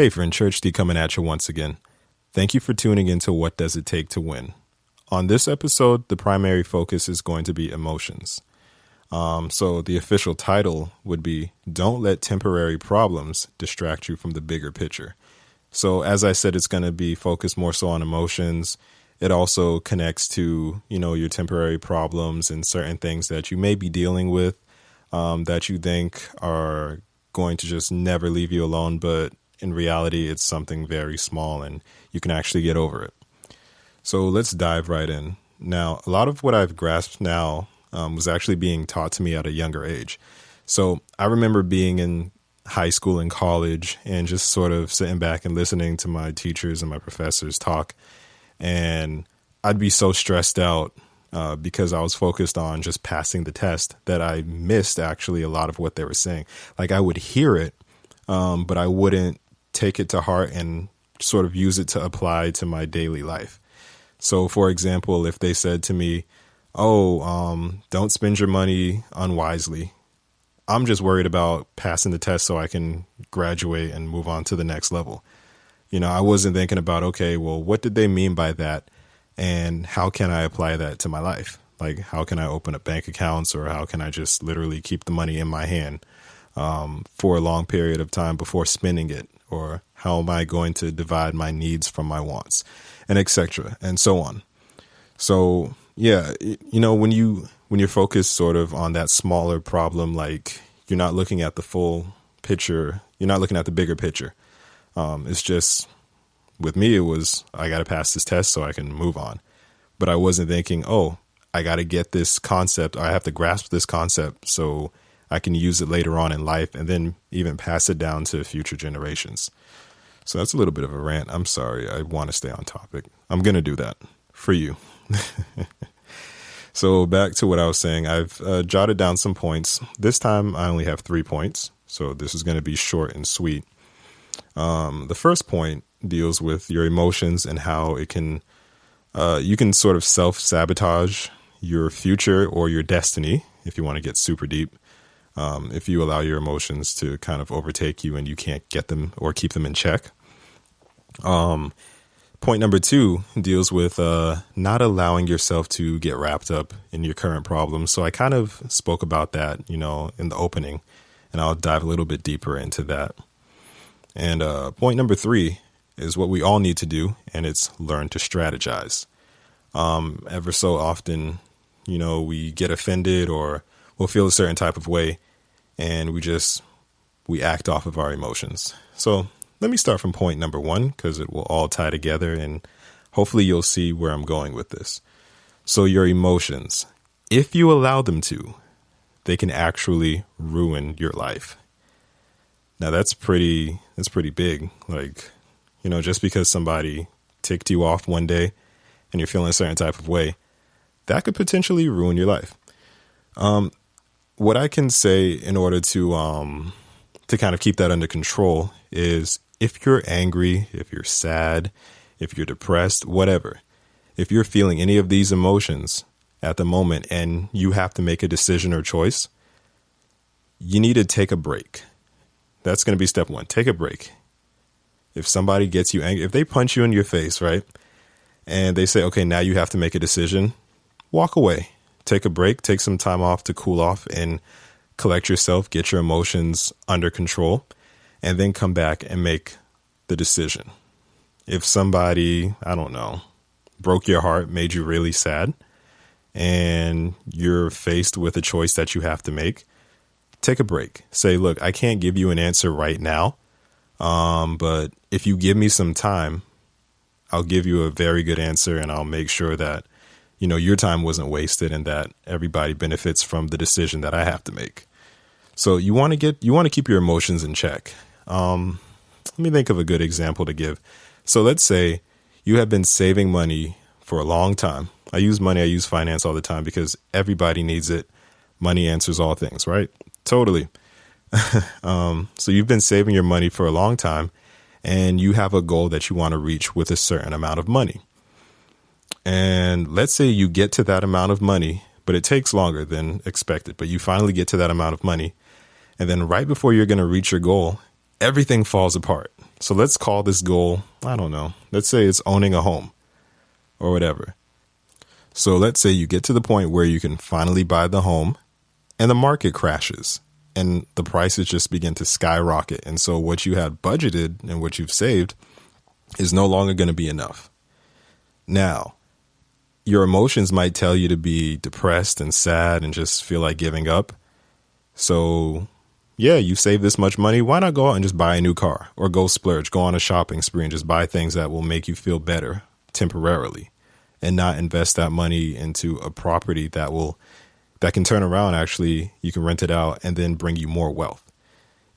Hey friend, Church D coming at you once again. Thank you for tuning into What Does It Take to Win? On this episode, the primary focus is going to be emotions. So the official title would be Don't Let Temporary Problems Distract You from the Bigger Picture. So as I said, it's going to be focused more so on emotions. It also connects to, your temporary problems and certain things that you may be dealing with that you think are going to just never leave you alone, but in reality, it's something very small and you can actually get over it. So let's dive right in. Now, a lot of what I've grasped now was actually being taught to me at a younger age. So I remember being in high school and college and just sort of sitting back and listening to my teachers and my professors talk. And I'd be so stressed out because I was focused on just passing the test that I missed actually a lot of what they were saying. Like I would hear it, but I wouldn't take it to heart and sort of use it to apply to my daily life. So, for example, if they said to me, don't spend your money unwisely, I'm just worried about passing the test so I can graduate and move on to the next level. I wasn't thinking about, what did they mean by that? And how can I apply that to my life? Like, how can I open up bank accounts, or how can I just literally keep the money in my hand for a long period of time before spending it? Or how am I going to divide my needs from my wants, and etc. and so on. So, yeah, when you're focused sort of on that smaller problem, like you're not looking at the full picture, you're not looking at the bigger picture. It's just, with me, it was, I got to pass this test so I can move on. But I wasn't thinking, I got to get this concept, I have to grasp this concept so I can use it later on in life and then even pass it down to future generations. So that's a little bit of a rant. I'm sorry. I want to stay on topic. I'm going to do that for you. So back to what I was saying, I've jotted down some points. This time I only have 3 points. So this is going to be short and sweet. The first point deals with your emotions and how it can, you can sort of self-sabotage your future or your destiny, if you want to get super deep. If you allow your emotions to kind of overtake you and you can't get them or keep them in check. Point number 2 deals with not allowing yourself to get wrapped up in your current problems. So I kind of spoke about that, in the opening, and I'll dive a little bit deeper into that. And point number 3 is what we all need to do, and it's learn to strategize. Ever so often, we get offended or we'll feel a certain type of way, and we act off of our emotions. So let me start from point number 1, because it will all tie together, and hopefully you'll see where I'm going with this. So your emotions, if you allow them to, they can actually ruin your life. Now that's pretty big. Like, just because somebody ticked you off one day and you're feeling a certain type of way, that could potentially ruin your life. What I can say in order to kind of keep that under control is, if you're angry, if you're sad, if you're depressed, whatever, if you're feeling any of these emotions at the moment and you have to make a decision or choice, you need to take a break. That's going to be step 1. Take a break. If somebody gets you angry, if they punch you in your face, right, and they say, okay, now you have to make a decision, walk away. Take a break, take some time off to cool off and collect yourself, get your emotions under control, and then come back and make the decision. If somebody, broke your heart, made you really sad, and you're faced with a choice that you have to make, take a break. Say, look, I can't give you an answer right now, but if you give me some time, I'll give you a very good answer, and I'll make sure that your time wasn't wasted and that everybody benefits from the decision that I have to make. So you want to keep your emotions in check. Let me think of a good example to give. So let's say you have been saving money for a long time. I use finance all the time because everybody needs it. Money answers all things, right? Totally. So you've been saving your money for a long time and you have a goal that you want to reach with a certain amount of money. And let's say you get to that amount of money, but it takes longer than expected. But you finally get to that amount of money. And then right before you're going to reach your goal, everything falls apart. So let's call this goal, I don't know, let's say it's owning a home or whatever. So let's say you get to the point where you can finally buy the home and the market crashes and the prices just begin to skyrocket. And so what you had budgeted and what you've saved is no longer going to be enough. Now, your emotions might tell you to be depressed and sad and just feel like giving up. So yeah, you save this much money. Why not go out and just buy a new car or go splurge, go on a shopping spree and just buy things that will make you feel better temporarily and not invest that money into a property that can turn around. Actually, you can rent it out and then bring you more wealth.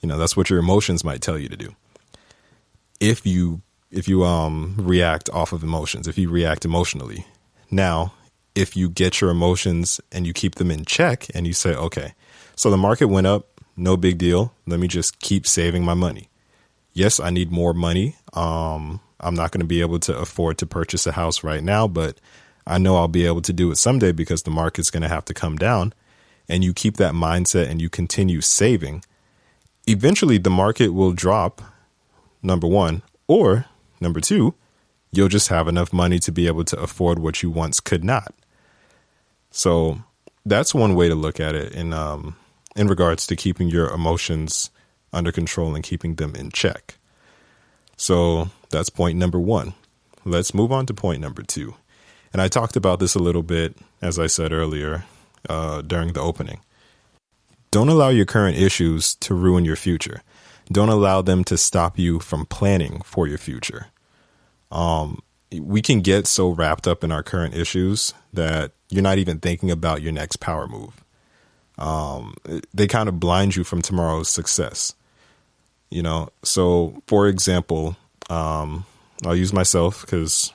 That's what your emotions might tell you to do. If you react off of emotions, if you react emotionally. Now, if you get your emotions and you keep them in check and you say, okay, so the market went up, no big deal. Let me just keep saving my money. Yes, I need more money. I'm not going to be able to afford to purchase a house right now, but I know I'll be able to do it someday because the market's going to have to come down. And you keep that mindset and you continue saving. Eventually, the market will drop, number one, or number two, you'll just have enough money to be able to afford what you once could not. So that's one way to look at it in regards to keeping your emotions under control and keeping them in check. So that's point number one. Let's move on to point number two. And I talked about this a little bit, as I said earlier, during the opening. Don't allow your current issues to ruin your future. Don't allow them to stop you from planning for your future. We can get so wrapped up in our current issues that you're not even thinking about your next power move. They kind of blind you from tomorrow's success. So for example, I'll use myself because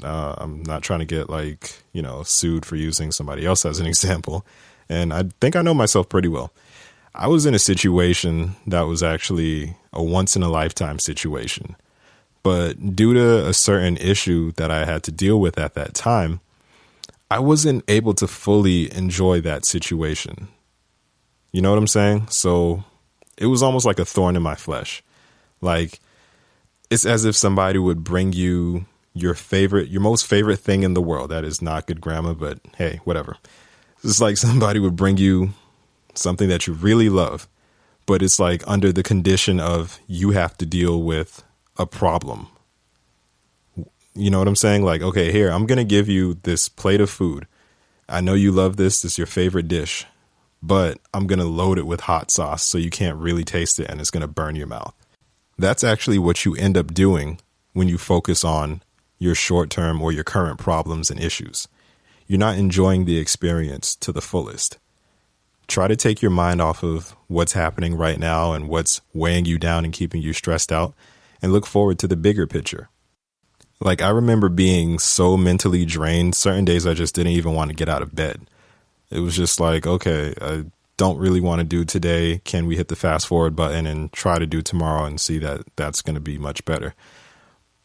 I'm not trying to get sued for using somebody else as an example. And I think I know myself pretty well. I was in a situation that was actually a once in a lifetime situation. But due to a certain issue that I had to deal with at that time, I wasn't able to fully enjoy that situation. You know what I'm saying? So it was almost like a thorn in my flesh. Like, it's as if somebody would bring you your most favorite thing in the world. That is not good grammar, but hey, whatever. It's like somebody would bring you something that you really love, but it's like under the condition of you have to deal with a problem. You know what I'm saying? Like, okay, here, I'm going to give you this plate of food. I know you love this. This is your favorite dish, but I'm going to load it with hot sauce so you can't really taste it and it's going to burn your mouth. That's actually what you end up doing when you focus on your short-term or your current problems and issues. You're not enjoying the experience to the fullest. Try to take your mind off of what's happening right now and what's weighing you down and keeping you stressed out and look forward to the bigger picture. Like, I remember being so mentally drained. Certain days I just didn't even want to get out of bed. It was just like, okay, I don't really want to do today. Can we hit the fast forward button and try to do tomorrow and see that that's going to be much better?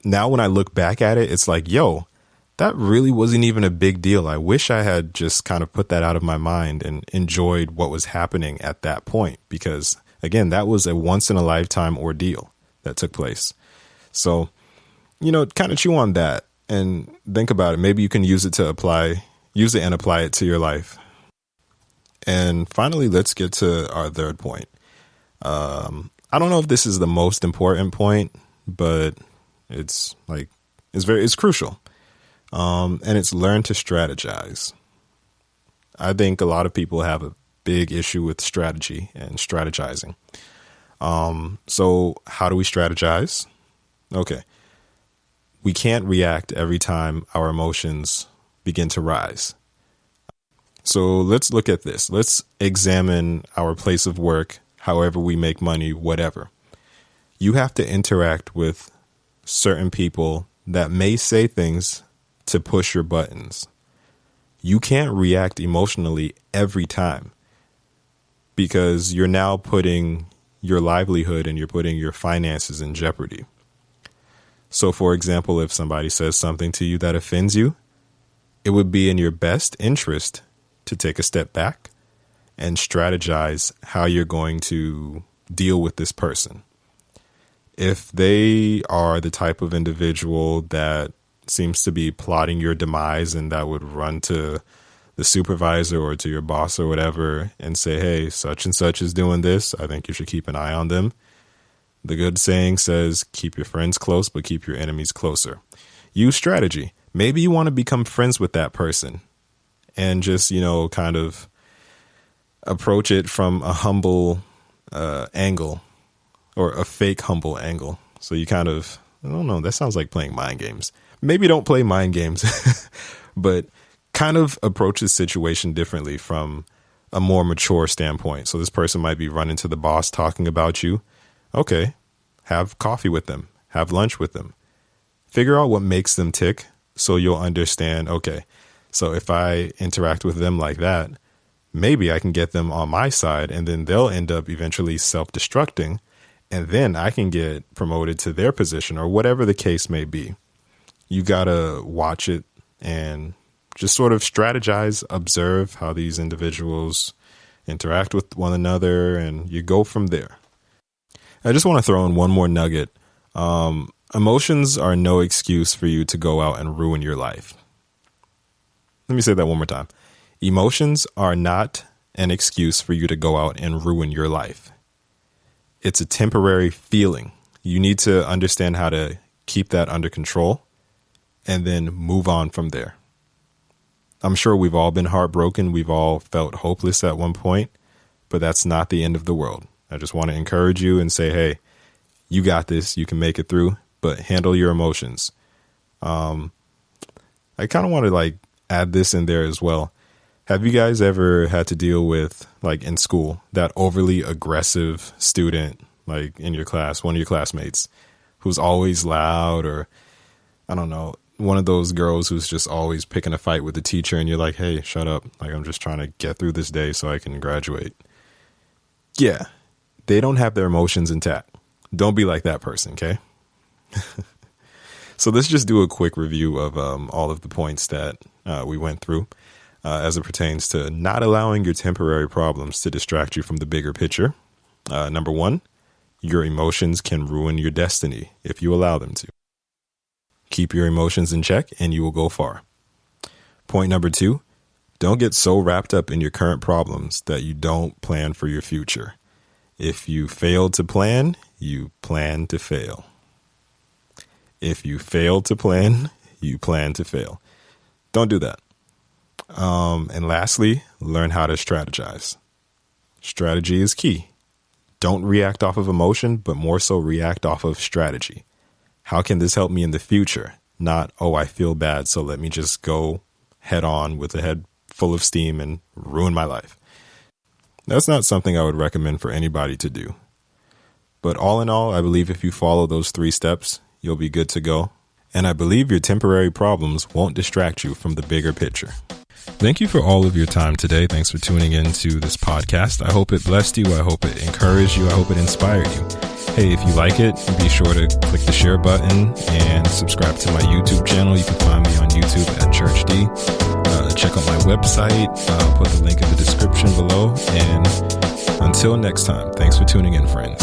Now, when I look back at it, it's like, yo, that really wasn't even a big deal. I wish I had just kind of put that out of my mind and enjoyed what was happening at that point, because again, that was a once in a lifetime ordeal that took place. So, kind of chew on that and think about it. Maybe you can use it and apply it to your life. And finally, let's get to our third point. I don't know if this is the most important point, but it's crucial. And it's learn to strategize. I think a lot of people have a big issue with strategy and strategizing. So how do we strategize? Okay. We can't react every time our emotions begin to rise. So let's look at this. Let's examine our place of work, however we make money, whatever. You have to interact with certain people that may say things to push your buttons. You can't react emotionally every time because you're now putting your livelihood and you're putting your finances in jeopardy. So, for example, if somebody says something to you that offends you, it would be in your best interest to take a step back and strategize how you're going to deal with this person. If they are the type of individual that seems to be plotting your demise and that would run to the supervisor or to your boss or whatever and say, hey, such and such is doing this, I think you should keep an eye on them. The good saying says, keep your friends close, but keep your enemies closer. Use strategy. Maybe you want to become friends with that person and just, kind of approach it from a humble angle or a fake humble angle. So you kind of, I don't know, that sounds like playing mind games. Maybe don't play mind games, but kind of approach the situation differently from a more mature standpoint. So this person might be running to the boss talking about you. Okay, have coffee with them, have lunch with them, figure out what makes them tick so you'll understand, okay, so if I interact with them like that, maybe I can get them on my side and then they'll end up eventually self-destructing and then I can get promoted to their position or whatever the case may be. You got to watch it and just sort of strategize, observe how these individuals interact with one another, and you go from there. I just want to throw in one more nugget. Emotions are no excuse for you to go out and ruin your life. Let me say that one more time. Emotions are not an excuse for you to go out and ruin your life. It's a temporary feeling. You need to understand how to keep that under control and then move on from there. I'm sure we've all been heartbroken. We've all felt hopeless at one point, but that's not the end of the world. I just want to encourage you and say, hey, you got this. You can make it through, but handle your emotions. I kind of want to add this in there as well. Have you guys ever had to deal with, in school, that overly aggressive student, in your class, one of your classmates who's always loud, or I don't know, one of those girls who's just always picking a fight with the teacher and you're like, hey, shut up. I'm just trying to get through this day so I can graduate. Yeah, they don't have their emotions intact. Don't be like that person, okay? So let's just do a quick review of all of the points that we went through as it pertains to not allowing your temporary problems to distract you from the bigger picture. Number one, your emotions can ruin your destiny if you allow them to. Keep your emotions in check and you will go far. Point number two, don't get so wrapped up in your current problems that you don't plan for your future. If you fail to plan, you plan to fail. If you fail to plan, you plan to fail. Don't do that. And lastly, learn how to strategize. Strategy is key. Don't react off of emotion, but more so react off of strategy. How can this help me in the future? Not, oh, I feel bad, so let me just go head on with a head full of steam and ruin my life. That's not something I would recommend for anybody to do. But all in all, I believe if you follow those 3 steps, you'll be good to go. And I believe your temporary problems won't distract you from the bigger picture. Thank you for all of your time today. Thanks for tuning in to this podcast. I hope it blessed you. I hope it encouraged you. I hope it inspired you. Hey, if you like it, be sure to click the share button and subscribe to my YouTube channel. You can find me on YouTube at Church D. Check out my website. I'll put the link in the description below. And until next time, thanks for tuning in, friends.